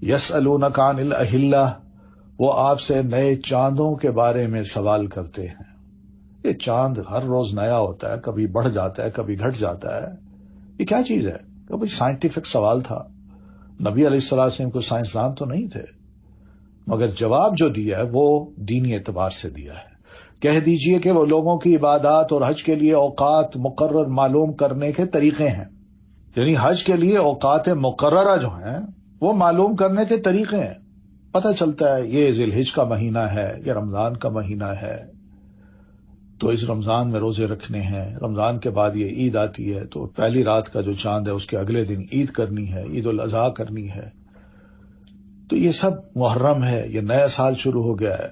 یسألونک عن الاہلہ، وہ آپ سے نئے چاندوں کے بارے میں سوال کرتے ہیں. یہ چاند ہر روز نیا ہوتا ہے، کبھی بڑھ جاتا ہے، کبھی گھٹ جاتا ہے. یہ کیا چیز ہے؟ کہ بھئی سائنٹیفک سوال تھا. نبی علیہ الصلوۃ والسلام کو سائنسدان تو نہیں تھے، مگر جواب جو دیا ہے وہ دینی اعتبار سے دیا ہے. کہہ دیجئے کہ وہ لوگوں کی عبادات اور حج کے لیے اوقات مقرر معلوم کرنے کے طریقے ہیں. یعنی حج کے لیے اوقات مقررہ جو ہیں وہ معلوم کرنے کے طریقے ہیں. پتہ چلتا ہے یہ ذی الحج کا مہینہ ہے، یہ رمضان کا مہینہ ہے، تو اس رمضان میں روزے رکھنے ہیں. رمضان کے بعد یہ عید آتی ہے تو پہلی رات کا جو چاند ہے اس کے اگلے دن عید کرنی ہے، عید الاضحیٰ کرنی ہے. تو یہ سب محرم ہے، یہ نیا سال شروع ہو گیا ہے.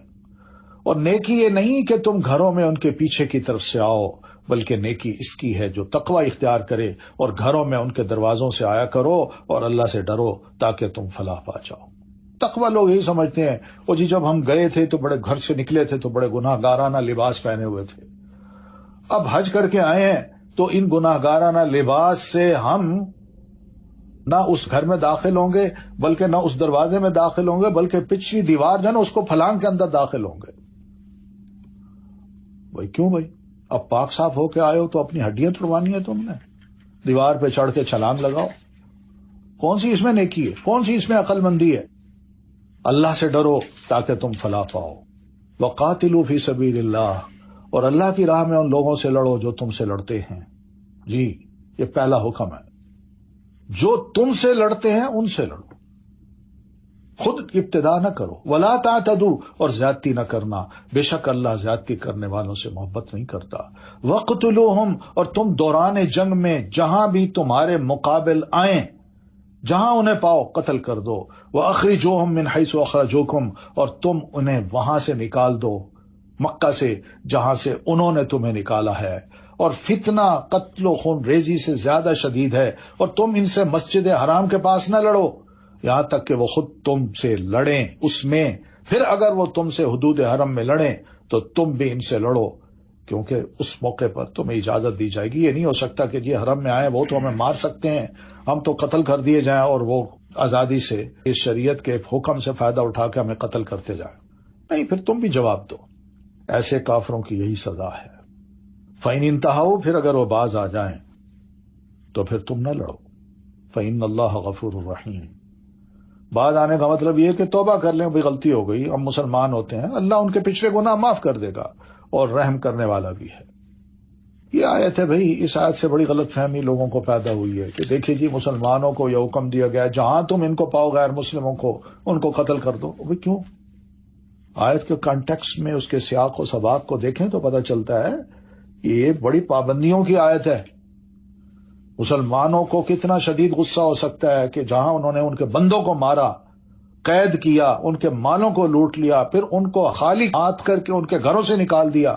اور نیکی یہ نہیں کہ تم گھروں میں ان کے پیچھے کی طرف سے آؤ، بلکہ نیکی اس کی ہے جو تقوی اختیار کرے اور گھروں میں ان کے دروازوں سے آیا کرو اور اللہ سے ڈرو تاکہ تم فلاح پا جاؤ. تقوی لوگ یہی سمجھتے ہیں وہ جی جب ہم گئے تھے تو بڑے گھر سے نکلے تھے تو بڑے گناہ گارانہ لباس پہنے ہوئے تھے، اب حج کر کے آئے ہیں تو ان گناہ گارانہ لباس سے ہم نہ اس گھر میں داخل ہوں گے، بلکہ نہ اس دروازے میں داخل ہوں گے، بلکہ پچھلی دیوار جو ہے نا اس کو پھلانگ کے اندر داخل ہوں گے. بھائی کیوں بھائی؟ اب پاک صاف ہو کے آئے ہو تو اپنی ہڈیاں توڑوانی ہے تم نے؟ دیوار پہ چڑھ کے چھلانگ لگاؤ. کون سی اس میں نیکی ہے؟ کون سی اس میں عقل مندی ہے؟ اللہ سے ڈرو تاکہ تم فلاح پاؤ. وقاتلوا فی سبیل اللہ، اور اللہ کی راہ میں ان لوگوں سے لڑو جو تم سے لڑتے ہیں. جی یہ پہلا حکم ہے، جو تم سے لڑتے ہیں ان سے لڑو، خود ابتدا نہ کرو. ولا تعتدوا، اور زیادتی نہ کرنا، بے شک اللہ زیادتی کرنے والوں سے محبت نہیں کرتا. وقتلوہم، اور تم دوران جنگ میں جہاں بھی تمہارے مقابل آئیں، جہاں انہیں پاؤ قتل کر دو. وَأَخْرِجُوهُمْ مِنْ حَيْثُ أَخْرَجُوكُمْ، اور تم انہیں وہاں سے نکال دو، مکہ سے جہاں سے انہوں نے تمہیں نکالا ہے. اور فتنہ قتل و خون ریزی سے زیادہ شدید ہے، اور تم ان سے مسجد حرام کے پاس نہ لڑو یہاں تک کہ وہ خود تم سے لڑیں اس میں. پھر اگر وہ تم سے حدود حرم میں لڑیں تو تم بھی ان سے لڑو، کیونکہ اس موقع پر تمہیں اجازت دی جائے گی. یہ نہیں ہو سکتا کہ یہ حرم میں آئے وہ تو ہمیں مار سکتے ہیں، ہم تو قتل کر دیے جائیں اور وہ آزادی سے اس شریعت کے حکم سے فائدہ اٹھا کے ہمیں قتل کرتے جائیں. نہیں، پھر تم بھی جواب دو. ایسے کافروں کی یہی سزا ہے. فَإِنِ انتہوا، پھر اگر وہ باز آ جائیں تو پھر تم نہ لڑو. فَإِنَّ اللَّهَ غَفُورٌ رَحِيمٌ. باز آنے کا مطلب یہ کہ توبہ کر لیں، بھی غلطی ہو گئی، ہم مسلمان ہوتے ہیں، اللہ ان کے پچھلے گناہ معاف کر دے گا اور رحم کرنے والا بھی ہے. یہ آیت ہے بھائی، اس آیت سے بڑی غلط فہمی لوگوں کو پیدا ہوئی ہے کہ دیکھیے جی مسلمانوں کو یہ حکم دیا گیا ہے جہاں تم ان کو پاؤ غیر مسلموں کو ان کو قتل کر دو. وہ کیوں؟ آیت کے کانٹیکسٹ میں اس کے سیاق و سباق کو دیکھیں تو پتہ چلتا ہے کہ یہ بڑی پابندیوں کی آیت ہے. مسلمانوں کو کتنا شدید غصہ ہو سکتا ہے کہ جہاں انہوں نے ان کے بندوں کو مارا، قید کیا، ان کے مالوں کو لوٹ لیا، پھر ان کو خالی ہاتھ کر کے ان کے گھروں سے نکال دیا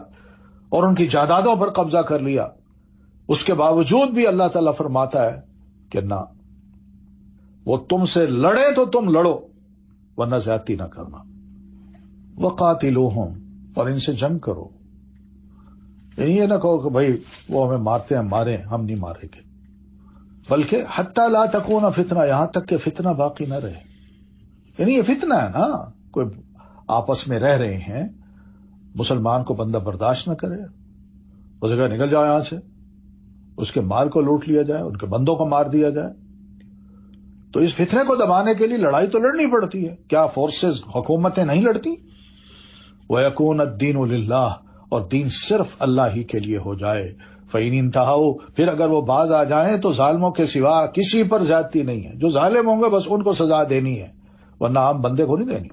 اور ان کی جائیدادوں پر قبضہ کر لیا، اس کے باوجود بھی اللہ تعالیٰ فرماتا ہے کہ نہ، وہ تم سے لڑے تو تم لڑو ورنہ زیادتی نہ کرنا. وقاتلوہم، اور ان سے جنگ کرو. یعنی یہ نہ کہو کہ بھائی وہ ہمیں مارتے ہیں ماریں، ہم نہیں ماریں گے، بلکہ حتی لا تکون فتنہ، یہاں تک کہ فتنہ باقی نہ رہے. یعنی یہ فتنہ ہے نا، کوئی آپس میں رہ رہے ہیں، مسلمان کو بندہ برداشت نہ کرے، اس جگہ نکل جاؤ یہاں سے، اس کے مال کو لوٹ لیا جائے، ان کے بندوں کو مار دیا جائے. تو اس فتنے کو دبانے کے لیے لڑائی تو لڑنی پڑتی ہے. کیا فورسز، حکومتیں نہیں لڑتی؟ وَيَكُونَ الدِّينُ لِلَّهِ، اور دین صرف اللہ ہی کے لیے ہو جائے. فَإِنِ انتَهَوْا، پھر اگر وہ باز آ جائیں تو ظالموں کے سوا کسی پر زیادتی نہیں ہے. جو ظالم ہوں گے بس ان کو سزا دینی ہے، ورنہ عام بندے کو نہیں دینی.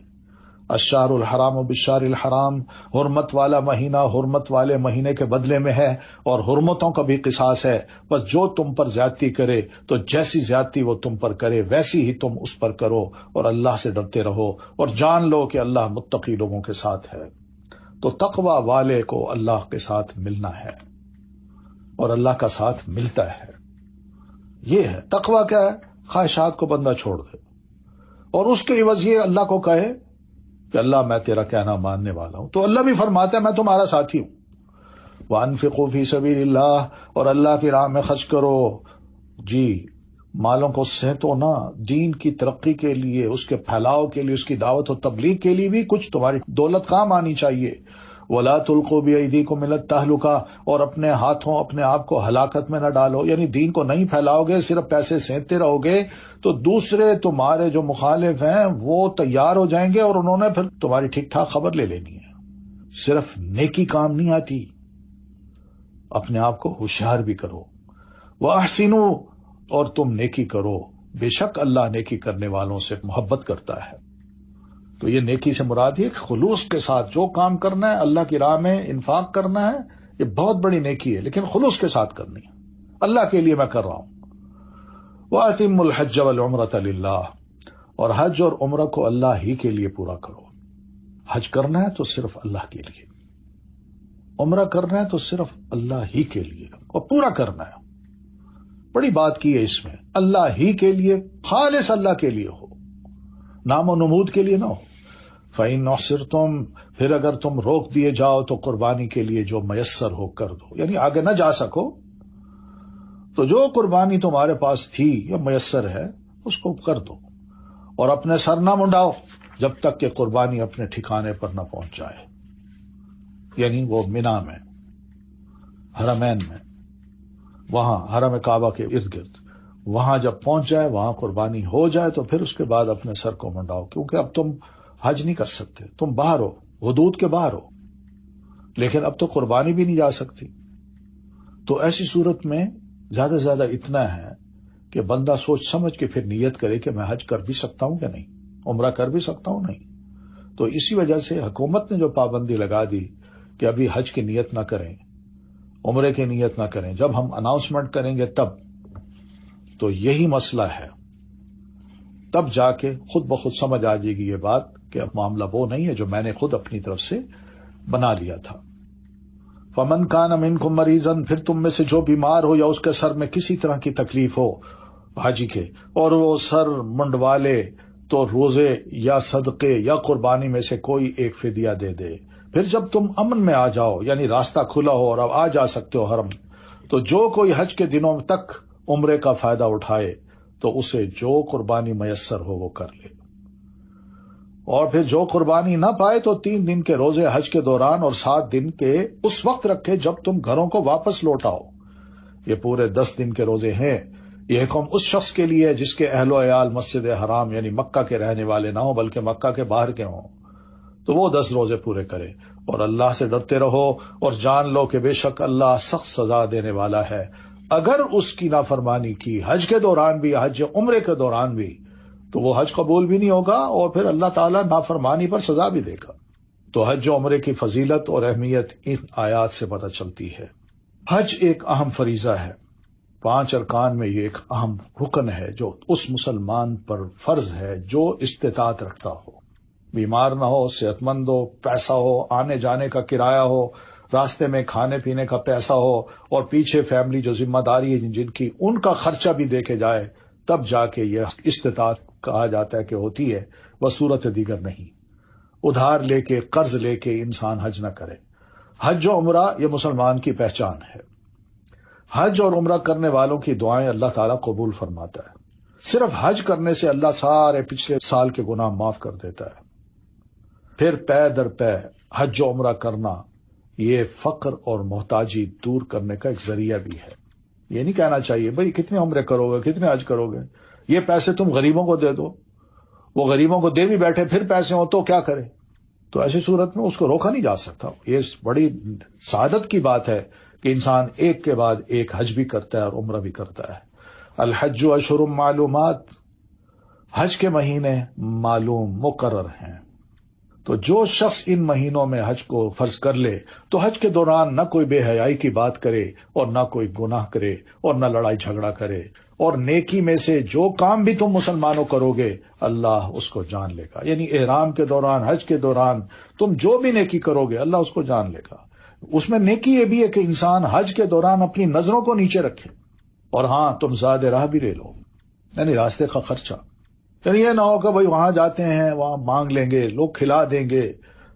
الشہر الحرام بالشہر الحرام، حرمت والا مہینہ حرمت والے مہینے کے بدلے میں ہے، اور حرمتوں کا بھی قصاص ہے. بس جو تم پر زیادتی کرے تو جیسی زیادتی وہ تم پر کرے ویسی ہی تم اس پر کرو، اور اللہ سے ڈرتے رہو اور جان لو کہ اللہ متقی لوگوں کے ساتھ ہے. تو تقوی والے کو اللہ کے ساتھ ملنا ہے اور اللہ کا ساتھ ملتا ہے. یہ ہے تقوی. کیا ہے؟ خواہشات کو بندہ چھوڑ دے اور اس کے عوض یہ اللہ کو کہے کہ اللہ میں تیرا کہنا ماننے والا ہوں. تو اللہ بھی فرماتا ہے میں تمہارا ساتھی ہوں. وَأَنفِقُوا فِي سَبِيلِ اللَّهِ، اور اللہ کی راہ میں خرچ کرو. جی مالوں کو سینتو نہ، دین کی ترقی کے لیے، اس کے پھیلاؤ کے لیے، اس کی دعوت و تبلیغ کے لیے بھی کچھ تمہاری دولت کام آنی چاہیے۔ وَلَا تُلْقُوا بِأَيْدِيكُمْ إِلَى التَّهْلُكَةِ، اور اپنے ہاتھوں اپنے آپ کو ہلاکت میں نہ ڈالو، یعنی دین کو نہیں پھیلاؤ گے، صرف پیسے سینتے رہو گے تو دوسرے تمہارے جو مخالف ہیں وہ تیار ہو جائیں گے اور انہوں نے پھر تمہاری ٹھیک ٹھاک خبر لے لینی ہے۔ صرف نیکی کام نہیں آتی، اپنے آپ کو ہوشیار بھی کرو۔ وَأَحْسِنُوا، اور تم نیکی کرو، بے شک اللہ نیکی کرنے والوں سے محبت کرتا ہے۔ تو یہ نیکی سے مراد یہ خلوص کے ساتھ جو کام کرنا ہے، اللہ کی راہ میں انفاق کرنا ہے، یہ بہت بڑی نیکی ہے، لیکن خلوص کے ساتھ کرنی ہے، اللہ کے لیے میں کر رہا ہوں۔ وَأَتِمُّوا الْحَجَّ وَالْعُمْرَةَ لِلَّهِ، اور حج اور عمرہ کو اللہ ہی کے لیے پورا کرو۔ حج کرنا ہے تو صرف اللہ کے لیے، عمرہ کرنا ہے تو صرف اللہ ہی کے لیے، اور پورا کرنا ہے۔ بڑی بات کی ہے اس میں، اللہ ہی کے لیے، خالص اللہ کے لیے ہو، نام و نمود کے لیے نہ ہو۔ فَإِنْ نُحْصِرْتُمْ، پھر اگر تم روک دیے جاؤ تو قربانی کے لیے جو میسر ہو کر دو، یعنی آگے نہ جا سکو تو جو قربانی تمہارے پاس تھی یا میسر ہے اس کو کر دو، اور اپنے سر نہ منڈاؤ جب تک کہ قربانی اپنے ٹھکانے پر نہ پہنچ جائے، یعنی وہ منا میں، حرمین میں، وہاں حرم کعبہ کے ارد گرد، وہاں جب پہنچ جائے، وہاں قربانی ہو جائے تو پھر اس کے بعد اپنے سر کو منڈاؤ، کیونکہ اب تم حج نہیں کر سکتے، تم باہر ہو، حدود کے باہر ہو، لیکن اب تو قربانی بھی نہیں جا سکتی۔ تو ایسی صورت میں زیادہ سے زیادہ اتنا ہے کہ بندہ سوچ سمجھ کے پھر نیت کرے کہ میں حج کر بھی سکتا ہوں کہ نہیں، عمرہ کر بھی سکتا ہوں نہیں۔ تو اسی وجہ سے حکومت نے جو پابندی لگا دی کہ ابھی حج کی نیت نہ کریں، عمرے کی نیت نہ کریں، جب ہم اناؤنسمنٹ کریں گے تب، تو یہی مسئلہ ہے، تب جا کے خود بخود سمجھ آ جائے گی یہ بات کہ اب معاملہ وہ نہیں ہے جو میں نے خود اپنی طرف سے بنا لیا تھا۔ فَمَنْ كَانَ مِنْكُمْ مَرِيضًا، پھر تم میں سے جو بیمار ہو یا اس کے سر میں کسی طرح کی تکلیف ہو حاجی کے، اور وہ سر منڈوالے، تو روزے یا صدقے یا قربانی میں سے کوئی ایک فدیہ دے دے۔ پھر جب تم امن میں آ جاؤ، یعنی راستہ کھلا ہو اور اب آ جا سکتے ہو حرم، تو جو کوئی حج کے دنوں تک عمرے کا فائدہ اٹھائے تو اسے جو قربانی میسر ہو وہ کر لے، اور پھر جو قربانی نہ پائے تو 3 دن کے روزے حج کے دوران اور 7 دن کے اس وقت رکھے جب تم گھروں کو واپس لوٹاؤ۔ یہ پورے 10 دن کے روزے ہیں۔ یہ حکم اس شخص کے لیے ہے جس کے اہل و عیال مسجد حرام یعنی مکہ کے رہنے والے نہ ہوں بلکہ مکہ کے باہر کے ہوں، تو وہ 10 روزے پورے کرے، اور اللہ سے ڈرتے رہو اور جان لو کہ بے شک اللہ سخت سزا دینے والا ہے۔ اگر اس کی نافرمانی کی حج کے دوران بھی، حج عمرے کے دوران بھی، تو وہ حج قبول بھی نہیں ہوگا اور پھر اللہ تعالیٰ نافرمانی پر سزا بھی دے گا۔ تو حج و عمرے کی فضیلت اور اہمیت ان آیات سے پتہ چلتی ہے۔ حج ایک اہم فریضہ ہے، 5 ارکان میں یہ ایک اہم رکن ہے جو اس مسلمان پر فرض ہے جو استطاعت رکھتا ہو، بیمار نہ ہو، صحت مند ہو، پیسہ ہو، آنے جانے کا کرایہ ہو، راستے میں کھانے پینے کا پیسہ ہو، اور پیچھے فیملی جو ذمہ داری ہے جن کی ان کا خرچہ بھی دیکھے جائے، تب جا کے یہ استطاعت کہا جاتا ہے کہ ہوتی ہے، بصورت دیگر نہیں۔ ادھار لے کے، قرض لے کے انسان حج نہ کرے۔ حج و عمرہ یہ مسلمان کی پہچان ہے۔ حج اور عمرہ کرنے والوں کی دعائیں اللہ تعالیٰ قبول فرماتا ہے۔ صرف حج کرنے سے اللہ سارے پچھلے سال کے گناہ معاف کر دیتا ہے۔ پھر پے در پے حج و عمرہ کرنا یہ فقر اور محتاجی دور کرنے کا ایک ذریعہ بھی ہے۔ یہ نہیں کہنا چاہیے بھئی کتنے عمرے کرو گے، کتنے حج کرو گے، یہ پیسے تم غریبوں کو دے دو، وہ غریبوں کو دے بھی بیٹھے پھر پیسے ہوں تو کیا کرے؟ تو ایسی صورت میں اس کو روکا نہیں جا سکتا۔ یہ بڑی سعادت کی بات ہے کہ انسان ایک کے بعد ایک حج بھی کرتا ہے اور عمرہ بھی کرتا ہے۔ الحج اشہر معلومات، حج کے مہینے معلوم مقرر ہیں، تو جو شخص ان مہینوں میں حج کو فرض کر لے تو حج کے دوران نہ کوئی بے حیائی کی بات کرے اور نہ کوئی گناہ کرے اور نہ لڑائی جھگڑا کرے، اور نیکی میں سے جو کام بھی تم مسلمانوں کرو گے اللہ اس کو جان لے گا، یعنی احرام کے دوران، حج کے دوران تم جو بھی نیکی کرو گے اللہ اس کو جان لے گا۔ اس میں نیکی یہ بھی ہے کہ انسان حج کے دوران اپنی نظروں کو نیچے رکھے، اور ہاں تم زاد راہ بھی لے لو، یعنی راستے کا خرچہ، یعنی یہ نہ ہو کہ بھائی وہاں جاتے ہیں وہاں مانگ لیں گے، لوگ کھلا دیں گے،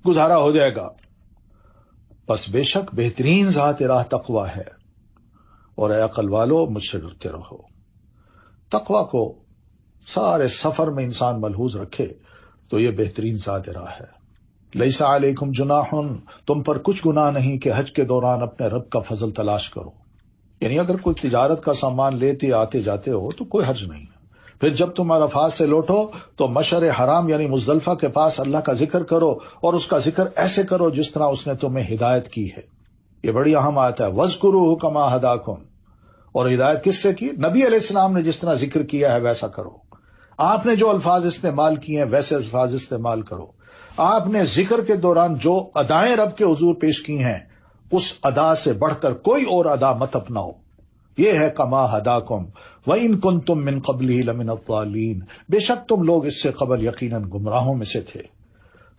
گزارا ہو جائے گا۔ بس بے شک بہترین ذات راہ تقویٰ ہے، اور اے عقل والو مجھ سے ڈرتے رہو۔ تقوی کو سارے سفر میں انسان ملحوظ رکھے تو یہ بہترین ذات راہ ہے۔ لیس علیکم جناح، تم پر کچھ گناہ نہیں کہ حج کے دوران اپنے رب کا فضل تلاش کرو، یعنی اگر کوئی تجارت کا سامان لیتے آتے جاتے ہو تو کوئی حرج نہیں ہے۔ پھر جب تم عرفات سے لوٹو تو مشعر حرام یعنی مزدلفہ کے پاس اللہ کا ذکر کرو، اور اس کا ذکر ایسے کرو جس طرح اس نے تمہیں ہدایت کی ہے۔ یہ بڑی اہم آیت ہے، وَاذْكُرُوهُ كَمَا هَدَاكُمْ، اور ہدایت کس سے کی؟ نبی علیہ السلام نے جس طرح ذکر کیا ہے ویسا کرو، آپ نے جو الفاظ استعمال کیے ہیں ویسے الفاظ استعمال کرو، آپ نے ذکر کے دوران جو ادائیں رب کے حضور پیش کی ہیں اس ادا سے بڑھ کر کوئی اور ادا مت اپناؤ۔ یہ ہے کما ہداکم وَإِن كُنتُم مِّن قَبْلِهِ لَمِنَ الضَّالِّينَ، بے شک تم لوگ اس سے قبل یقیناً گمراہوں میں سے تھے۔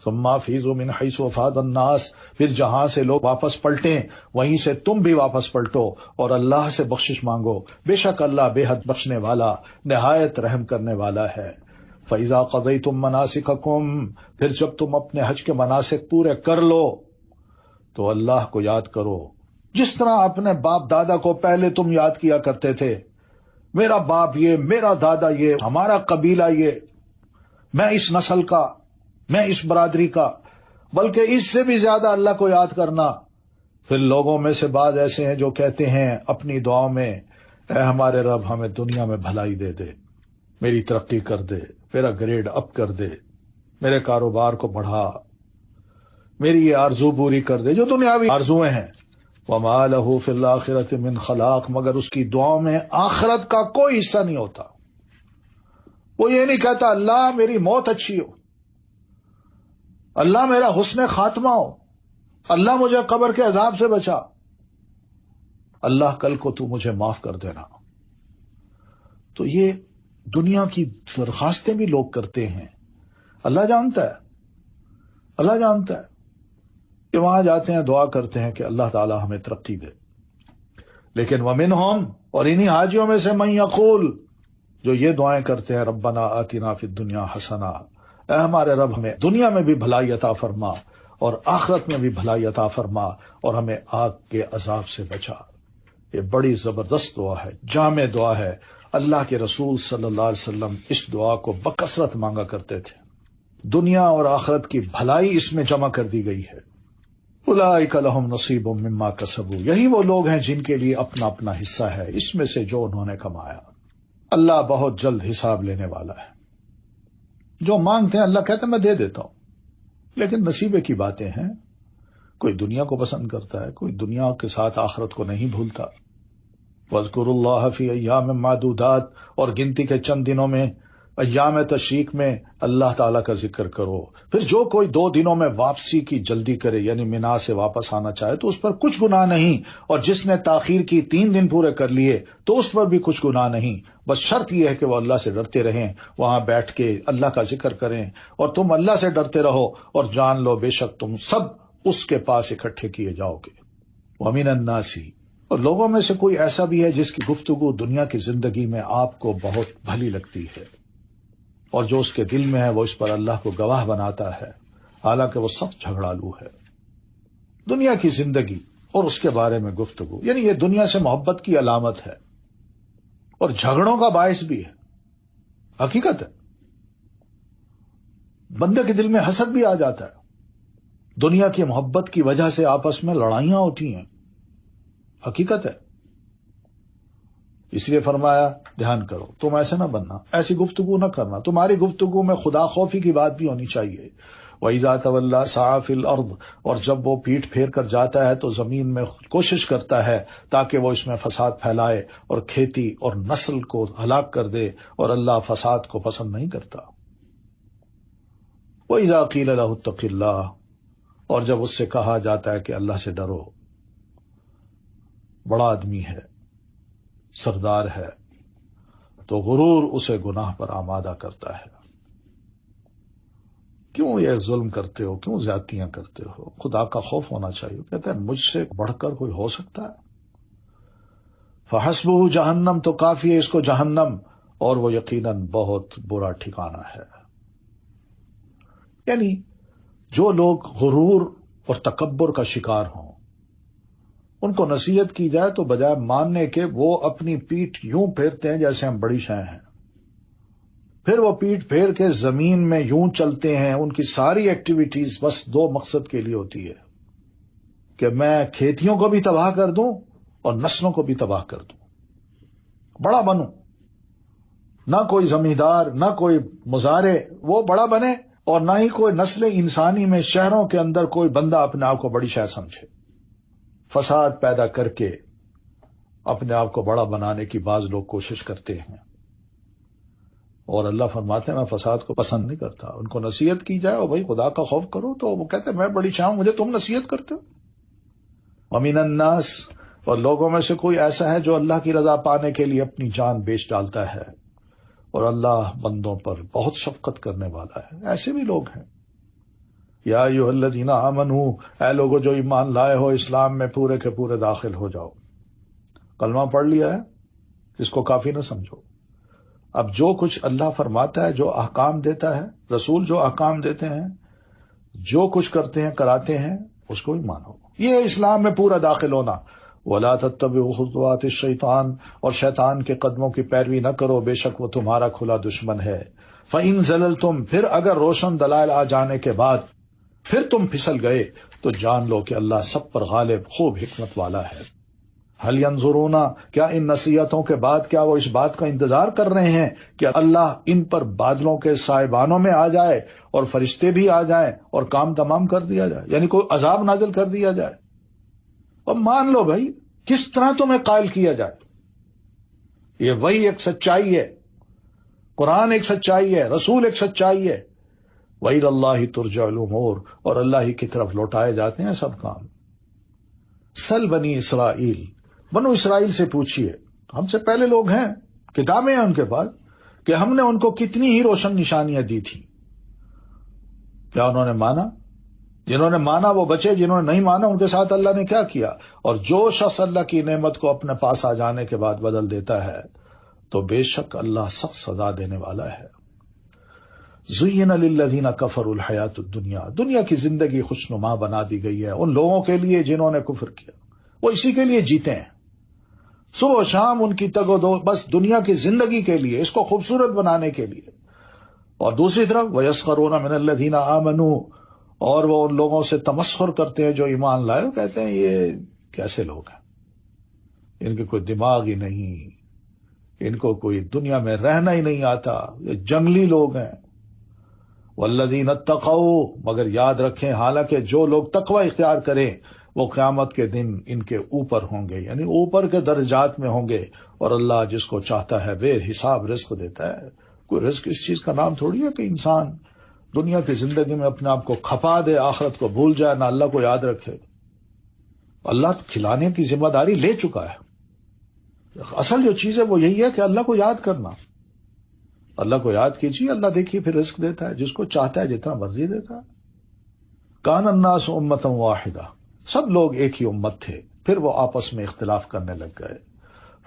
ثم افیضوا من حیث افاض الناس، پھر جہاں سے لوگ واپس پلٹیں وہیں سے تم بھی واپس پلٹو اور اللہ سے بخشش مانگو، بے شک اللہ بے حد بخشنے والا نہایت رحم کرنے والا ہے۔ فَإِذَا قَضَيْتُم مَّنَاسِكَكُمْ، پھر جب تم اپنے حج کے مناسک پورے کر لو تو اللہ کو یاد کرو جس طرح اپنے باپ دادا کو پہلے تم یاد کیا کرتے تھے، میرا باپ یہ، میرا دادا یہ، ہمارا قبیلہ یہ، میں اس نسل کا، میں اس برادری کا، بلکہ اس سے بھی زیادہ اللہ کو یاد کرنا۔ پھر لوگوں میں سے بعض ایسے ہیں جو کہتے ہیں اپنی دعاؤں میں، اے ہمارے رب ہمیں دنیا میں بھلائی دے دے، میری ترقی کر دے، میرا گریڈ اپ کر دے، میرے کاروبار کو بڑھا، میری یہ آرزو پوری کر دے، جو دنیاوی آرزویں ہیں۔ وَمَا لَهُ فِي الْآخِرَةِ مِنْ خَلَاقٍ، مگر اس کی دعاؤں میں آخرت کا کوئی حصہ نہیں ہوتا۔ وہ یہ نہیں کہتا اللہ میری موت اچھی ہو، اللہ میرا حسن خاتمہ ہو، اللہ مجھے قبر کے عذاب سے بچا، اللہ کل کو تو مجھے معاف کر دینا۔ تو یہ دنیا کی درخواستیں بھی لوگ کرتے ہیں، اللہ جانتا ہے، اللہ جانتا ہے کہ وہاں جاتے ہیں دعا کرتے ہیں کہ اللہ تعالی ہمیں ترقی دے، لیکن ومنہم، اور انہی حاجیوں میں سے من یقول، جو یہ دعائیں کرتے ہیں ربنا آتنا فی الدنیا حسنہ، اے ہمارے رب ہمیں دنیا میں بھی بھلائی عطا فرما اور آخرت میں بھی بھلائی عطا فرما اور ہمیں آگ کے عذاب سے بچا۔ یہ بڑی زبردست دعا ہے، جامع دعا ہے۔ اللہ کے رسول صلی اللہ علیہ وسلم اس دعا کو بکثرت مانگا کرتے تھے۔ دنیا اور آخرت کی بھلائی اس میں جمع کر دی گئی ہے۔ اولئک لہم نصیب مما کسبوا، یہی وہ لوگ ہیں جن کے لیے اپنا اپنا حصہ ہے اس میں سے جو انہوں نے کمایا۔ اللہ بہت جلد حساب لینے والا ہے۔ جو مانگتے ہیں اللہ کہتا ہے میں دے دیتا ہوں، لیکن نصیبے کی باتیں ہیں، کوئی دنیا کو پسند کرتا ہے، کوئی دنیا کے ساتھ آخرت کو نہیں بھولتا۔ وَاذْكُرُوا اللَّهَ فِي أَيَّامٍ مَّعْدُودَاتٍ، اور گنتی کے چند دنوں میں، ایام تشریق میں اللہ تعالیٰ کا ذکر کرو۔ پھر جو کوئی 2 دنوں میں واپسی کی جلدی کرے یعنی مینا سے واپس آنا چاہے تو اس پر کچھ گناہ نہیں، اور جس نے تاخیر کی 3 دن پورے کر لیے تو اس پر بھی کچھ گناہ نہیں۔ بس شرط یہ ہے کہ وہ اللہ سے ڈرتے رہیں، وہاں بیٹھ کے اللہ کا ذکر کریں، اور تم اللہ سے ڈرتے رہو اور جان لو بے شک تم سب اس کے پاس اکٹھے کیے جاؤ گے۔ وَمِنَ النَّاسِ، اور لوگوں میں سے کوئی ایسا بھی ہے جس کی گفتگو دنیا کی زندگی میں آپ کو بہت بھلی لگتی ہے، اور جو اس کے دل میں ہے وہ اس پر اللہ کو گواہ بناتا ہے، حالانکہ وہ سخت جھگڑالو ہے۔ دنیا کی زندگی اور اس کے بارے میں گفتگو، یعنی یہ دنیا سے محبت کی علامت ہے اور جھگڑوں کا باعث بھی ہے، حقیقت ہے۔ بندے کے دل میں حسد بھی آ جاتا ہے، دنیا کی محبت کی وجہ سے آپس میں لڑائیاں ہوتی ہیں، حقیقت ہے۔ اس لیے فرمایا دھیان کرو، تم ایسے نہ بننا، ایسی گفتگو نہ کرنا، تمہاری گفتگو میں خدا خوفی کی بات بھی ہونی چاہیے۔ وَإِذَا تَوَلَّىٰ سَعَىٰ فِي الْأَرْضِ، اور جب وہ پیٹھ پھیر کر جاتا ہے تو زمین میں کوشش کرتا ہے تاکہ وہ اس میں فساد پھیلائے اور کھیتی اور نسل کو ہلاک کر دے، اور اللہ فساد کو پسند نہیں کرتا۔ وَإِذَا قِيلَ لَهُ اتَّقِ اللَّهَ، اور جب اس سے کہا جاتا ہے کہ اللہ سے ڈرو، بڑا آدمی ہے، سردار ہے، تو غرور اسے گناہ پر آمادہ کرتا ہے۔ کیوں یہ ظلم کرتے ہو، کیوں زیادتیاں کرتے ہو؟ خدا کا خوف ہونا چاہیے۔ کہتے ہیں مجھ سے بڑھ کر کوئی ہو سکتا ہے؟ فحسبہ جہنم، تو کافی ہے اس کو جہنم، اور وہ یقیناً بہت برا ٹھکانہ ہے۔ یعنی جو لوگ غرور اور تکبر کا شکار ہوں، ان کو نصیحت کی جائے تو بجائے ماننے کے وہ اپنی پیٹھ یوں پھیرتے ہیں جیسے ہم بڑی شے ہیں، پھر وہ پیٹھ پھیر کے زمین میں یوں چلتے ہیں. ان کی ساری ایکٹیویٹیز بس دو مقصد کے لیے ہوتی ہے کہ میں کھیتیوں کو بھی تباہ کر دوں اور نسلوں کو بھی تباہ کر دوں، بڑا بنوں. نہ کوئی زمیندار، نہ کوئی مزارع وہ بڑا بنے، اور نہ ہی کوئی نسل انسانی میں شہروں کے اندر کوئی بندہ اپنے آپ کو بڑی شے سمجھے. فساد پیدا کر کے اپنے آپ کو بڑا بنانے کی بعض لوگ کوشش کرتے ہیں، اور اللہ فرماتے ہیں میں فساد کو پسند نہیں کرتا. ان کو نصیحت کی جائے اور بھائی خدا کا خوف کرو، تو وہ کہتے ہیں میں بڑی شاہ ہوں، مجھے تم نصیحت کرتے ہو. ومن الناس، اور لوگوں میں سے کوئی ایسا ہے جو اللہ کی رضا پانے کے لیے اپنی جان بیچ ڈالتا ہے، اور اللہ بندوں پر بہت شفقت کرنے والا ہے. ایسے بھی لوگ ہیں. یا ایھا الذین آمنوا، اے لوگو جو ایمان لائے ہو، اسلام میں پورے کے پورے داخل ہو جاؤ. کلمہ پڑھ لیا ہے، اس کو کافی نہ سمجھو. اب جو کچھ اللہ فرماتا ہے، جو احکام دیتا ہے، رسول جو احکام دیتے ہیں، جو کچھ کرتے ہیں کراتے ہیں، اس کو بھی مانو. یہ اسلام میں پورا داخل ہونا. وَلَا تَتَّبِعُوا خُطُوَاتِ الشَّيْطَانِ، اور شیطان کے قدموں کی پیروی نہ کرو، بے شک وہ تمہارا کھلا دشمن ہے. فَإِن زَلَلْتُمْ، پھر اگر روشن دلائل آ جانے کے بعد پھر تم پھسل گئے، تو جان لو کہ اللہ سب پر غالب، خوب حکمت والا ہے. هل ينظرون، کیا ان نصیحتوں کے بعد کیا وہ اس بات کا انتظار کر رہے ہیں کہ اللہ ان پر بادلوں کے سائبانوں میں آ جائے اور فرشتے بھی آ جائیں اور کام تمام کر دیا جائے، یعنی کوئی عذاب نازل کر دیا جائے. اور مان لو بھائی، کس طرح تمہیں قائل کیا جائے. یہ وہی ایک سچائی ہے، قرآن ایک سچائی ہے، رسول ایک سچائی ہے. وَإِلَى اللَّهِ تُرْجَعُ الْأُمُورُ، اور اللہ ہی کی طرف لوٹائے جاتے ہیں سب کام. سل بنی اسرائیل، بنو اسرائیل سے پوچھئے، ہم سے پہلے لوگ ہیں، کتابیں ہیں ان کے پاس، کہ ہم نے ان کو کتنی ہی روشن نشانیاں دی تھی. کیا انہوں نے مانا؟ جنہوں نے مانا وہ بچے، جنہوں نے نہیں مانا ان کے ساتھ اللہ نے کیا کیا. اور جو شخص اللہ کی نعمت کو اپنے پاس آ جانے کے بعد بدل دیتا ہے تو بے شک اللہ سخت سزا دینے والا ہے. زُيِّنَ لِلَّذِينَ كَفَرُوا الْحَيَاةُ الدُّنْيَا، دنیا کی زندگی خوشنما بنا دی گئی ہے ان لوگوں کے لیے جنہوں نے کفر کیا. وہ اسی کے لیے جیتے ہیں، صبح و شام ان کی تگ و دو بس دنیا کی زندگی کے لیے، اس کو خوبصورت بنانے کے لیے. اور دوسری طرف وَيَسْخَرُونَ مِنَ الَّذِينَ آمَنُوا، اور وہ ان لوگوں سے تمسخر کرتے ہیں جو ایمان لائے. کہتے ہیں یہ کیسے لوگ ہیں، ان کے کوئی دماغ ہی نہیں، ان کو کوئی دنیا میں رہنا ہی نہیں آتا، یہ جنگلی لوگ ہیں. والذین اتقوا، مگر یاد رکھیں حالانکہ جو لوگ تقوی اختیار کریں وہ قیامت کے دن ان کے اوپر ہوں گے، یعنی اوپر کے درجات میں ہوں گے. اور اللہ جس کو چاہتا ہے بے حساب رزق دیتا ہے. کوئی رزق اس چیز کا نام تھوڑی ہے کہ انسان دنیا کی زندگی میں اپنے آپ کو کھپا دے، آخرت کو بھول جائے، نہ اللہ کو یاد رکھے. اللہ کھلانے کی ذمہ داری لے چکا ہے. اصل جو چیز ہے وہ یہی ہے کہ اللہ کو یاد کرنا. اللہ کو یاد کیجیے، اللہ دیکھیے پھر رزق دیتا ہے، جس کو چاہتا ہے جتنا مرضی دیتا ہے. کان الناس امۃ واحدہ، سب لوگ ایک ہی امت تھے، پھر وہ آپس میں اختلاف کرنے لگ گئے.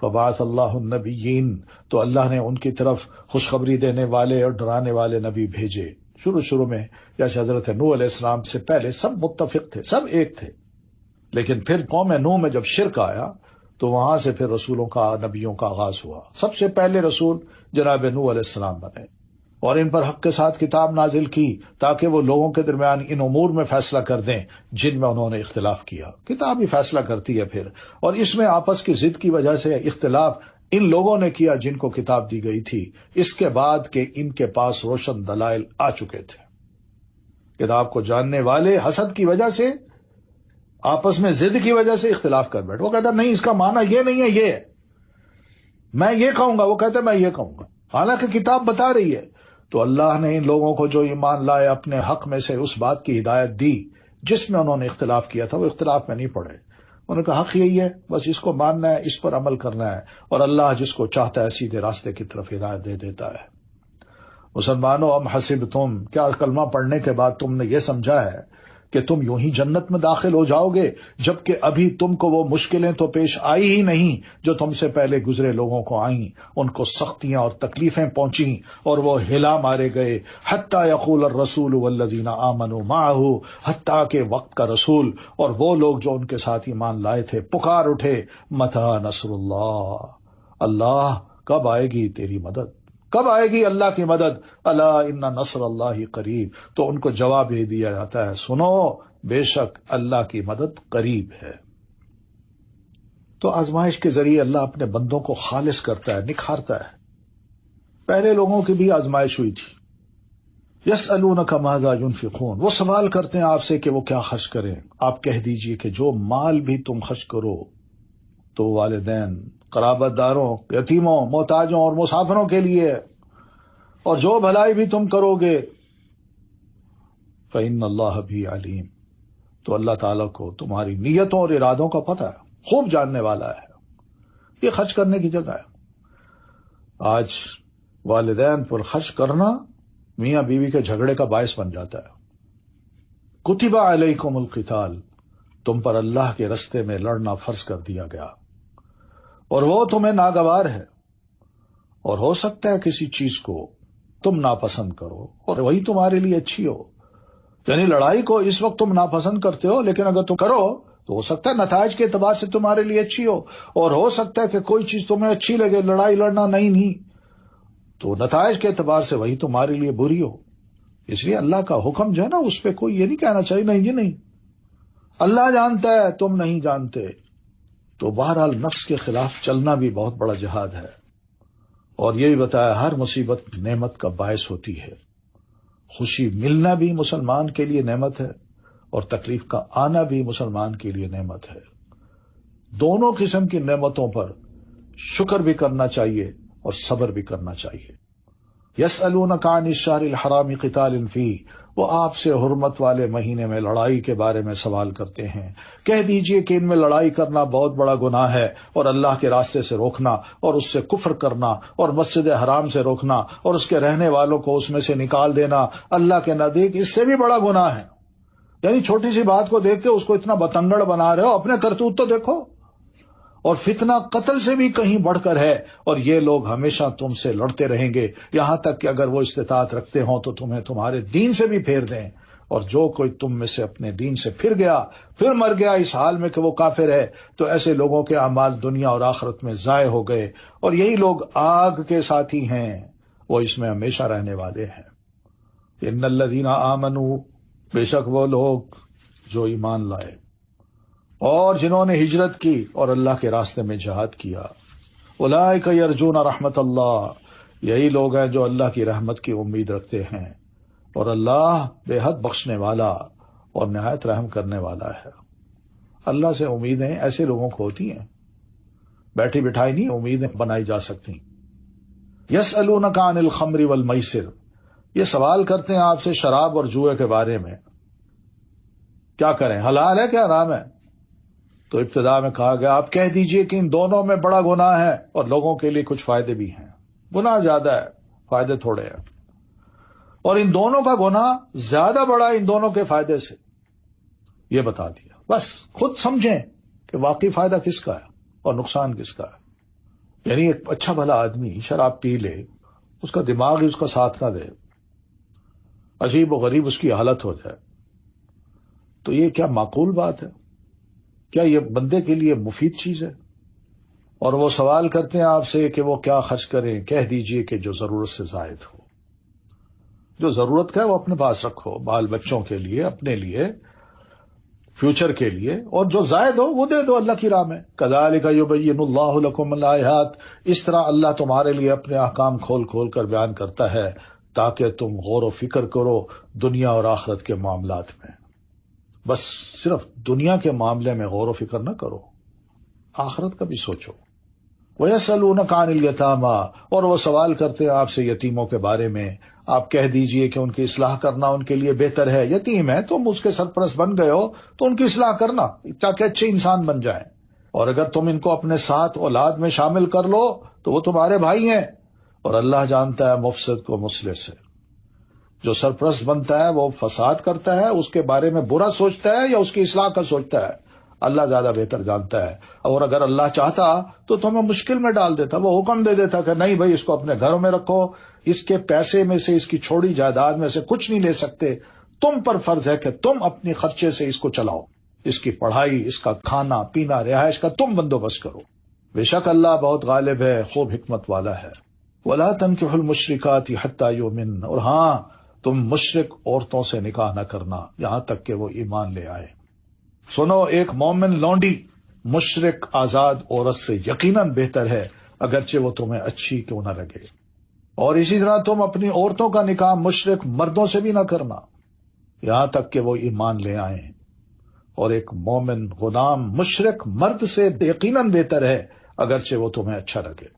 فبعث اللہ النبیین، تو اللہ نے ان کی طرف خوشخبری دینے والے اور ڈرانے والے نبی بھیجے. شروع میں جیسے حضرت نوح علیہ السلام سے پہلے سب متفق تھے، سب ایک تھے، لیکن پھر قوم نوح میں جب شرک آیا تو وہاں سے پھر رسولوں کا، نبیوں کا آغاز ہوا. سب سے پہلے رسول جناب نوح علیہ السلام بنے، اور ان پر حق کے ساتھ کتاب نازل کی تاکہ وہ لوگوں کے درمیان ان امور میں فیصلہ کر دیں جن میں انہوں نے اختلاف کیا. کتاب ہی فیصلہ کرتی ہے پھر، اور اس میں آپس کی ضد کی وجہ سے اختلاف ان لوگوں نے کیا جن کو کتاب دی گئی تھی، اس کے بعد کہ ان کے پاس روشن دلائل آ چکے تھے. کتاب کو جاننے والے حسد کی وجہ سے، آپس میں ضد کی وجہ سے اختلاف کر بیٹھے. وہ کہتا نہیں اس کا معنی یہ نہیں ہے، یہ ہے، میں یہ کہوں گا، وہ کہتا ہے میں یہ کہوں گا، حالانکہ کتاب بتا رہی ہے. تو اللہ نے ان لوگوں کو جو ایمان لائے اپنے حق میں سے اس بات کی ہدایت دی جس میں انہوں نے اختلاف کیا تھا. وہ اختلاف میں نہیں پڑے، انہوں نے کہا حق یہی ہے، بس اس کو ماننا ہے، اس پر عمل کرنا ہے، اور اللہ جس کو چاہتا ہے سیدھے راستے کی طرف ہدایت دے دیتا ہے. مسلمانوں ام حسبتم، کیا کلمہ پڑھنے کے بعد تم نے یہ سمجھا ہے کہ تم یوں ہی جنت میں داخل ہو جاؤ گے جبکہ ابھی تم کو وہ مشکلیں تو پیش آئی ہی نہیں جو تم سے پہلے گزرے لوگوں کو آئیں. ان کو سختیاں اور تکلیفیں پہنچیں اور وہ ہلا مارے گئے. حتی یقول الرسول والذین آمنوا معہ، حتیٰ کہ وقت کا رسول اور وہ لوگ جو ان کے ساتھ ایمان لائے تھے پکار اٹھے، متی نصر اللہ، اللہ کب آئے گی تیری مدد، کب آئے گی اللہ کی مدد. الا ان نصر اللہ قریب. تو ان کو جواب یہ دیا جاتا ہے، سنو بے شک اللہ کی مدد قریب ہے. تو آزمائش کے ذریعے اللہ اپنے بندوں کو خالص کرتا ہے، نکھارتا ہے. پہلے لوگوں کی بھی آزمائش ہوئی تھی. یسألونک ماذا ينفقون، وہ سوال کرتے ہیں آپ سے کہ وہ کیا خرچ کریں. آپ کہہ دیجئے کہ جو مال بھی تم خرچ کرو تو والدین، قرابت داروں، یتیموں، محتاجوں اور مسافروں کے لیے، اور جو بھلائی بھی تم کرو گے فإن اللہ بھی علیم، تو اللہ تعالیٰ کو تمہاری نیتوں اور ارادوں کا پتہ ہے، خوب جاننے والا ہے. یہ خرچ کرنے کی جگہ ہے. آج والدین پر خرچ کرنا میاں بیوی کے جھگڑے کا باعث بن جاتا ہے. کتب علیکم القتال، تم پر اللہ کے رستے میں لڑنا فرض کر دیا گیا، اور وہ تمہیں ناگوار ہے، اور ہو سکتا ہے کسی چیز کو تم ناپسند کرو اور وہی تمہارے لیے اچھی ہو. یعنی لڑائی کو اس وقت تم ناپسند کرتے ہو، لیکن اگر تم کرو تو ہو سکتا ہے نتائج کے اعتبار سے تمہارے لیے اچھی ہو، اور ہو سکتا ہے کہ کوئی چیز تمہیں اچھی لگے، لڑائی لڑنا نہیں تو نتائج کے اعتبار سے وہی تمہارے لیے بری ہو. اس لیے اللہ کا حکم جو ہے نا، اس پہ کوئی یہ نہیں کہنا چاہیے نہیں جی نہیں، اللہ جانتا ہے تم نہیں جانتے. تو بہرحال نفس کے خلاف چلنا بھی بہت بڑا جہاد ہے. اور یہ بھی بتایا ہر مصیبت نعمت کا باعث ہوتی ہے. خوشی ملنا بھی مسلمان کے لیے نعمت ہے، اور تکلیف کا آنا بھی مسلمان کے لیے نعمت ہے. دونوں قسم کی نعمتوں پر شکر بھی کرنا چاہیے اور صبر بھی کرنا چاہیے. یسألونک عن الشہر الحرام قتال فیہ، وہ آپ سے حرمت والے مہینے میں لڑائی کے بارے میں سوال کرتے ہیں. کہہ دیجئے کہ ان میں لڑائی کرنا بہت بڑا گناہ ہے، اور اللہ کے راستے سے روکنا اور اس سے کفر کرنا اور مسجد حرام سے روکنا اور اس کے رہنے والوں کو اس میں سے نکال دینا اللہ کے نزدیک اس سے بھی بڑا گناہ ہے. یعنی چھوٹی سی بات کو دیکھ کے اس کو اتنا بتنگڑ بنا رہے ہو، اپنے کرتوت تو دیکھو. اور فتنہ قتل سے بھی کہیں بڑھ کر ہے، اور یہ لوگ ہمیشہ تم سے لڑتے رہیں گے یہاں تک کہ اگر وہ استطاعت رکھتے ہوں تو تمہیں تمہارے دین سے بھی پھیر دیں. اور جو کوئی تم میں سے اپنے دین سے پھر گیا، پھر مر گیا اس حال میں کہ وہ کافر ہے، تو ایسے لوگوں کے اعمال دنیا اور آخرت میں ضائع ہو گئے، اور یہی لوگ آگ کے ساتھی ہیں، وہ اس میں ہمیشہ رہنے والے ہیں. ان الذین آمنوا، بے شک وہ لوگ جو ایمان لائے اور جنہوں نے ہجرت کی اور اللہ کے راستے میں جہاد کیا، اولئک یرجون رحمت اللہ، یہی لوگ ہیں جو اللہ کی رحمت کی امید رکھتے ہیں، اور اللہ بے حد بخشنے والا اور نہایت رحم کرنے والا ہے. اللہ سے امیدیں ایسے لوگوں کو ہوتی ہیں، بیٹھی بٹھائی نہیں امیدیں بنائی جا سکتی. یسألونک عن الخمر والمیسر، یہ سوال کرتے ہیں آپ سے شراب اور جوئے کے بارے میں، کیا کریں، حلال ہے کہ حرام ہے؟ تو ابتدا میں کہا گیا آپ کہہ دیجئے کہ ان دونوں میں بڑا گناہ ہے، اور لوگوں کے لیے کچھ فائدے بھی ہیں. گناہ زیادہ ہے، فائدے تھوڑے ہیں، اور ان دونوں کا گناہ زیادہ بڑا ان دونوں کے فائدے سے. یہ بتا دیا، بس خود سمجھیں کہ واقعی فائدہ کس کا ہے اور نقصان کس کا ہے. یعنی ایک اچھا بھلا آدمی شراب پی لے، اس کا دماغ ہی اس کا ساتھ نہ دے، عجیب و غریب اس کی حالت ہو جائے، تو یہ کیا معقول بات ہے؟ کیا یہ بندے کے لیے مفید چیز ہے؟ اور وہ سوال کرتے ہیں آپ سے کہ وہ کیا خرچ کریں. کہہ دیجئے کہ جو ضرورت سے زائد ہو، جو ضرورت کا ہے وہ اپنے پاس رکھو، بال بچوں کے لیے، اپنے لیے، فیوچر کے لیے، اور جو زائد ہو وہ دے دو اللہ کی راہ میں. کذالک یبین اللہ لکم الآیات، اس طرح اللہ تمہارے لیے اپنے احکام کھول کھول کر بیان کرتا ہے تاکہ تم غور و فکر کرو دنیا اور آخرت کے معاملات میں. بس صرف دنیا کے معاملے میں غور و فکر نہ کرو، آخرت کا بھی سوچو. وَيَسْأَلُونَكَ عَنِ الْيَتَامَىٰ، اور وہ سوال کرتے ہیں آپ سے یتیموں کے بارے میں. آپ کہہ دیجئے کہ ان کی اصلاح کرنا ان کے لیے بہتر ہے. یتیم ہے، تم اس کے سرپرست بن گئے ہو تو ان کی اصلاح کرنا تاکہ اچھے انسان بن جائیں. اور اگر تم ان کو اپنے ساتھ اولاد میں شامل کر لو تو وہ تمہارے بھائی ہیں، اور اللہ جانتا ہے مفسد کو مصلح سے. جو سرپرست بنتا ہے وہ فساد کرتا ہے، اس کے بارے میں برا سوچتا ہے یا اس کی اصلاح کا سوچتا ہے، اللہ زیادہ بہتر جانتا ہے۔ اور اگر اللہ چاہتا تو تمہیں مشکل میں ڈال دیتا، وہ حکم دے دیتا کہ نہیں بھائی اس کو اپنے گھروں میں رکھو، اس کے پیسے میں سے، اس کی چھوڑی جائیداد میں سے کچھ نہیں لے سکتے، تم پر فرض ہے کہ تم اپنی خرچے سے اس کو چلاؤ، اس کی پڑھائی، اس کا کھانا پینا، رہائش کا تم بندوبست کرو۔ بے شک اللہ بہت غالب ہے، خوب حکمت والا ہے۔ وَلَا تَنكِحُوا الْمُشْرِكَاتِ حَتَّى يُؤْمِنَّ، اور ہاں تم مشرک عورتوں سے نکاح نہ کرنا یہاں تک کہ وہ ایمان لے آئے۔ سنو، ایک مومن لونڈی مشرک آزاد عورت سے یقیناً بہتر ہے، اگرچہ وہ تمہیں اچھی کیوں نہ لگے۔ اور اسی طرح تم اپنی عورتوں کا نکاح مشرک مردوں سے بھی نہ کرنا یہاں تک کہ وہ ایمان لے آئیں۔ اور ایک مومن غلام مشرک مرد سے یقیناً بہتر ہے، اگرچہ وہ تمہیں اچھا لگے۔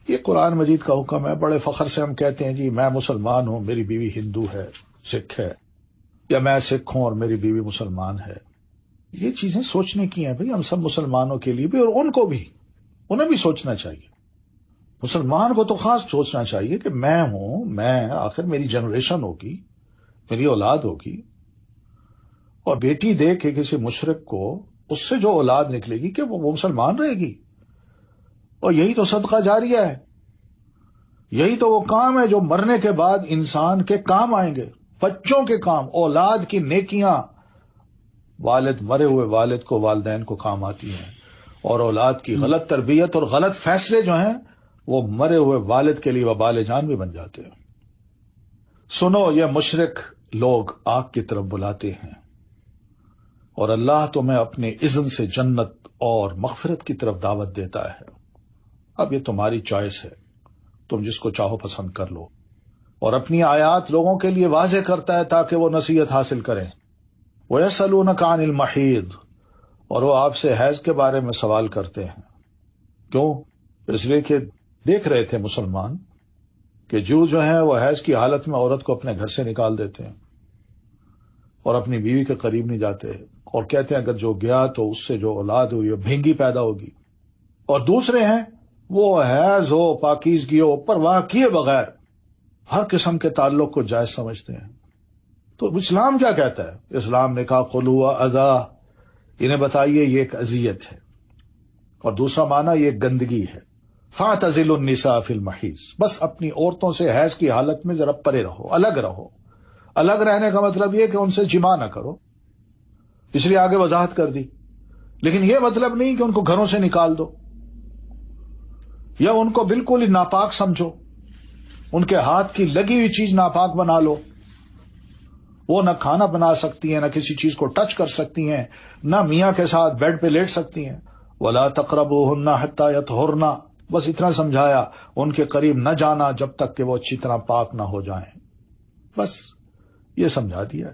یہ قرآن مجید کا حکم ہے۔ بڑے فخر سے ہم کہتے ہیں جی میں مسلمان ہوں، میری بیوی ہندو ہے، سکھ ہے، یا میں سکھ ہوں اور میری بیوی مسلمان ہے۔ یہ چیزیں سوچنے کی ہیں بھئی، ہم سب مسلمانوں کے لیے بھی اور ان کو بھی، انہیں بھی سوچنا چاہیے۔ مسلمان کو تو خاص سوچنا چاہیے کہ میں ہوں، میں آخر میری جنریشن ہوگی، میری اولاد ہوگی، اور بیٹی دے کے کسی مشرک کو اس سے جو اولاد نکلے گی کہ وہ مسلمان رہے گی، اور یہی تو صدقہ جاریہ ہے، یہی تو وہ کام ہے جو مرنے کے بعد انسان کے کام آئیں گے، بچوں کے کام، اولاد کی نیکیاں، والد، مرے ہوئے والد کو، والدین کو کام آتی ہیں، اور اولاد کی غلط تربیت اور غلط فیصلے جو ہیں وہ مرے ہوئے والد کے لیے وبال جان بھی بن جاتے ہیں۔ سنو، یہ مشرک لوگ آگ کی طرف بلاتے ہیں، اور اللہ تمہیں اپنے اذن سے جنت اور مغفرت کی طرف دعوت دیتا ہے۔ اب یہ تمہاری چوائس ہے، تم جس کو چاہو پسند کر لو، اور اپنی آیات لوگوں کے لیے واضح کرتا ہے تاکہ وہ نصیحت حاصل کریں۔ وَيَسْأَلُونَكَ عَنِ الْمَحِيضِ، اور وہ آپ سے حیض کے بارے میں سوال کرتے ہیں۔ کیوں؟ اس لیے کہ دیکھ رہے تھے مسلمان کہ جو ہیں وہ حیض کی حالت میں عورت کو اپنے گھر سے نکال دیتے ہیں اور اپنی بیوی کے قریب نہیں جاتے، اور کہتے ہیں اگر جو گیا تو اس سے جو اولاد ہوئی وہ بھینگی پیدا ہوگی۔ اور دوسرے ہیں وہ حیض ہو، پاکیزگی ہو، پرواہ کیے بغیر ہر قسم کے تعلق کو جائز سمجھتے ہیں۔ تو اسلام کیا کہتا ہے؟ اسلام نے کہا قُلُوا اذا، انہیں بتائیے یہ ایک اذیت ہے، اور دوسرا معنی یہ گندگی ہے۔ فَاعْتَزِلُوا النِّسَاءَ فِي الْمَحِيضِ، بس اپنی عورتوں سے حیض کی حالت میں ذرا پرے رہو، الگ رہو۔ الگ رہنے کا مطلب یہ کہ ان سے جماع نہ کرو، اس لیے آگے وضاحت کر دی، لیکن یہ مطلب نہیں کہ ان کو گھروں سے نکال دو یا ان کو بالکل ہی ناپاک سمجھو، ان کے ہاتھ کی لگی ہوئی چیز ناپاک بنا لو۔ وہ نہ کھانا بنا سکتی ہیں، نہ کسی چیز کو ٹچ کر سکتی ہیں، نہ میاں کے ساتھ بیڈ پہ لیٹ سکتی ہیں۔ وَلَا تَقْرَبُوهُنَّ حَتَّى يَطْهُرْنَ، بس اتنا سمجھایا، ان کے قریب نہ جانا جب تک کہ وہ اچھی طرح پاک نہ ہو جائیں، بس یہ سمجھا دیا ہے۔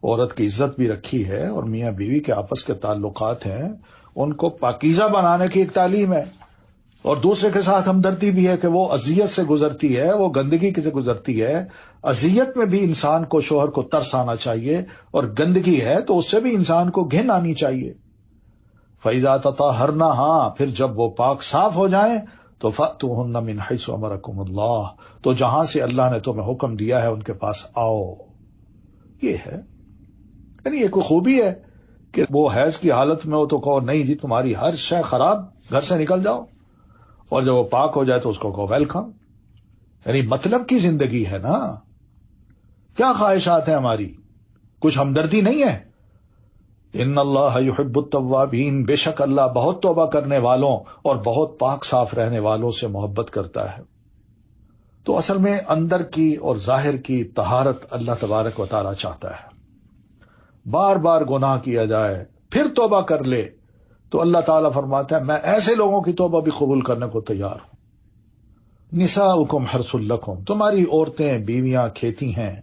عورت کی عزت بھی رکھی ہے، اور میاں بیوی کے آپس کے تعلقات ہیں، ان کو پاکیزہ بنانے کی ایک تعلیم ہے، اور دوسرے کے ساتھ ہمدردی بھی ہے کہ وہ اذیت سے گزرتی ہے، وہ گندگی سے گزرتی ہے۔ اذیت میں بھی انسان کو، شوہر کو ترس آنا چاہیے، اور گندگی ہے تو اس سے بھی انسان کو گھن آنی چاہیے۔ فَإِذَا تَطَهَّرْنَ، ہاں پھر جب وہ پاک صاف ہو جائیں تو فَأْتُوهُنَّ مِنْ حَيْثُ أَمَرَكُمُ اللَّهُ، تو جہاں سے اللہ نے تمہیں حکم دیا ہے ان کے پاس آؤ۔ یہ ہے، یعنی یہ کوئی خوبی ہے کہ وہ حیض کی حالت میں ہو تو کہو نہیں جی تمہاری ہر شے خراب، گھر سے نکل جاؤ، اور جب وہ پاک ہو جائے تو اس کو کہو ویلکم۔ یعنی مطلب کی زندگی ہے نا، کیا خواہشات ہیں ہماری؟ کچھ ہمدردی نہیں ہے؟ ان اللہ یحب التوابین، بے شک اللہ بہت توبہ کرنے والوں اور بہت پاک صاف رہنے والوں سے محبت کرتا ہے۔ تو اصل میں اندر کی اور ظاہر کی طہارت اللہ تبارک و تعالی چاہتا ہے۔ بار بار گناہ کیا جائے پھر توبہ کر لے تو اللہ تعالیٰ فرماتا ہے میں ایسے لوگوں کی توبہ بھی قبول کرنے کو تیار ہوں۔ نساؤکم حرث لکم، تمہاری عورتیں، بیویاں کھیتی ہیں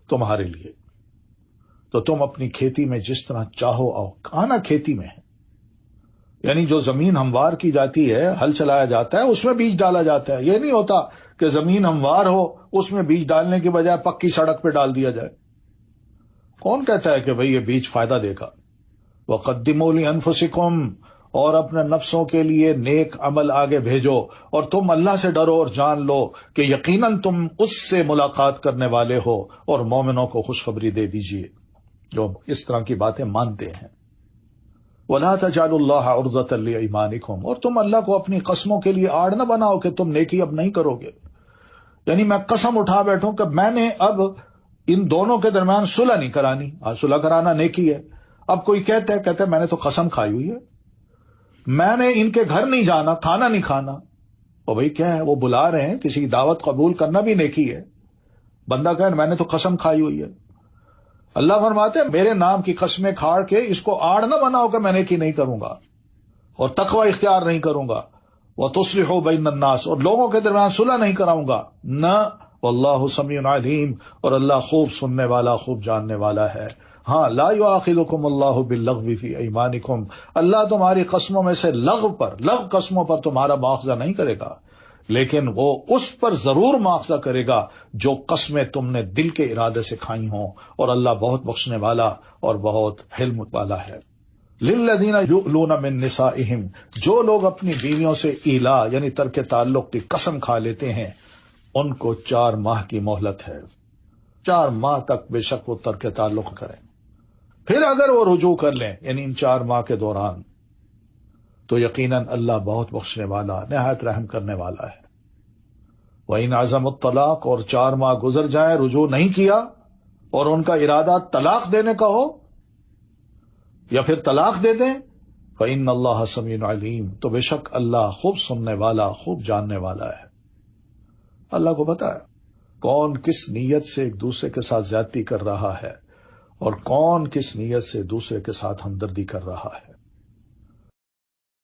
تمہارے لیے، تو تم اپنی کھیتی میں جس طرح چاہو آؤ۔ آنا کھیتی میں ہے، یعنی جو زمین ہموار کی جاتی ہے، ہل چلایا جاتا ہے، اس میں بیج ڈالا جاتا ہے۔ یہ نہیں ہوتا کہ زمین ہموار ہو اس میں بیج ڈالنے کی بجائے پکی سڑک پہ ڈال دیا جائے۔ کون کہتا ہے کہ بھئی یہ بیج فائدہ دے گا؟ وَقَدِّمُوا لِأَنفُسِكُمْ، اور اپنے نفسوں کے لیے نیک عمل آگے بھیجو، اور تم اللہ سے ڈرو اور جان لو کہ یقیناً تم اس سے ملاقات کرنے والے ہو، اور مومنوں کو خوشخبری دے دیجئے جو اس طرح کی باتیں مانتے ہیں۔ وَلَا تَجْعَلُوا اللَّهَ عُرْضَةً لِأَيْمَانِكُمْ، اور تم اللہ کو اپنی قسموں کے لیے آڑ نہ بناؤ کہ تم نیکی اب نہیں کرو گے۔ یعنی میں قسم اٹھا بیٹھوں کہ میں نے اب ان دونوں کے درمیان صلح نہیں کرانی۔ صلح کرانا نیکی ہے۔ اب کوئی کہتے ہیں میں نے تو قسم کھائی ہوئی ہے، میں نے ان کے گھر نہیں جانا، کھانا نہیں کھانا۔ اور بھئی کیا ہے، وہ بلا رہے ہیں، کسی کی دعوت قبول کرنا بھی نیکی ہے۔ بندہ کہے میں نے تو قسم کھائی ہوئی ہے۔ اللہ فرماتے ہیں میرے نام کی قسمیں کھاڑ کے اس کو آڑ نہ بناؤ کہ میں نیکی نہیں کروں گا اور تقوی اختیار نہیں کروں گا، وَتُصْلِحُوا بَيْنَ النَّاسِ، اور لوگوں کے درمیان صلح نہیں کراؤں گا نہ، واللہ سمیع علیم، اور اللہ خوب سننے والا، خوب جاننے والا ہے۔ ہاں، لا یؤاخذکم اللہ باللغو فی ایمانکم، اللہ تمہاری قسموں میں سے لغو قسموں پر تمہارا مواخذہ نہیں کرے گا، لیکن وہ اس پر ضرور مواخذہ کرے گا جو قسمیں تم نے دل کے ارادے سے کھائی ہوں، اور اللہ بہت بخشنے والا اور بہت حلم والا ہے۔ للذین یؤلون من نسائہم، جو لوگ اپنی بیویوں سے ایلا یعنی ترک تعلق کی قسم کھا لیتے ہیں، ان کو 4 ماہ کی مہلت ہے۔ 4 ماہ تک بے شک وہ ترک تعلق کریں، پھر اگر وہ رجوع کر لیں یعنی ان 4 ماہ کے دوران، تو یقیناً اللہ بہت بخشنے والا، نہایت رحم کرنے والا ہے۔ وَإِنْ عَزَمُوا الطَّلَاقَ، اور 4 ماہ گزر جائیں رجوع نہیں کیا اور ان کا ارادہ طلاق دینے کا ہو یا پھر طلاق دے دیں، فَإِنَّ اللَّهَ سَمِيعٌ عَلِيمٌ، تو بے شک اللہ خوب سننے والا، خوب جاننے والا ہے۔ اللہ کو پتہ ہے کون کس نیت سے ایک دوسرے کے ساتھ زیادتی کر رہا ہے اور کون کس نیت سے دوسرے کے ساتھ ہمدردی کر رہا ہے۔